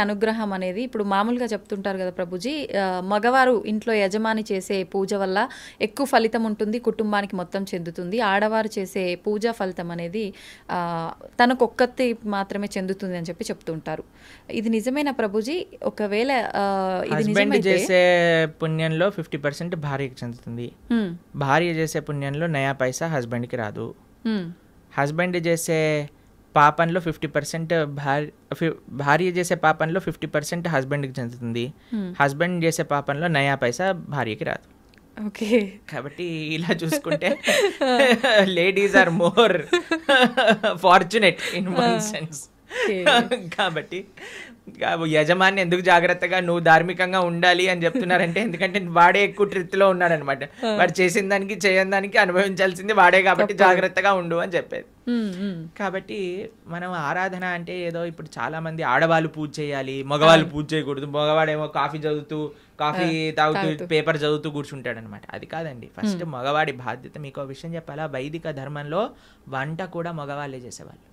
అనుగ్రహం అనేది ఇప్పుడు మామూలుగా చెప్తుంటారు కదా ప్రభుజీ, మగవారు ఇంట్లో యజమాని చేసే పూజ వల్ల ఎక్కువ ఫలితం ఉంటుంది, కుటుంబానికి మొత్తం చెందుతుంది. ఆడవారు చేసే పూజా ఫలితం అనేది తనకొక్కతి మాత్రమే చెందుతుంది అని చెప్పి చెప్తుంటారు. ఇది నిజమేనా ప్రభుజీ? ఒకవేళ ఇది హస్బెండ్ నిజమైతే చేసే పుణ్యంలో 50% భార్యకి చెందుతుంది. భార్య చేసే పుణ్యంలో నయా పైసా హస్బెండ్కి రాదు. హస్బెండ్ చేసే పాపంలో 50% భార్య చేసే పాపంలో 50% హస్బెండ్కి చెందుతుంది. హస్బెండ్ చేసే పాపంలో నయా పైసా భార్యకి రాదు. ఓకే. కాబట్టి ఇలా చూసుకుంటే ladies are more fortunate in one sense. కాబట్టి యజమాని ఎందుకు జాగ్రత్తగా నువ్వు ధార్మికంగా ఉండాలి అని చెప్తున్నారంటే, ఎందుకంటే వాడే ఎక్కువ ట్రిత్లో ఉన్నాడనమాట. వాడు చేసిన దానికి చేయని దానికి అనుభవించాల్సింది వాడే, కాబట్టి జాగ్రత్తగా ఉండు అని చెప్పేది. కాబట్టి మనం ఆరాధన అంటే ఏదో ఇప్పుడు చాలా మంది ఆడవాళ్ళు పూజ చేయాలి, మగవాళ్ళు పూజ చేయకూడదు, మగవాడేమో కాఫీ తాగుతూ పేపర్ చదువుతూ కూర్చుంటాడు అనమాట. అది కాదండి. ఫస్ట్ మగవాడి బాధ్యత. మీకు విషయం చెప్పాలా, వైదిక ధర్మంలో వంట కూడా మగవాళ్ళే చేసేవాళ్ళు.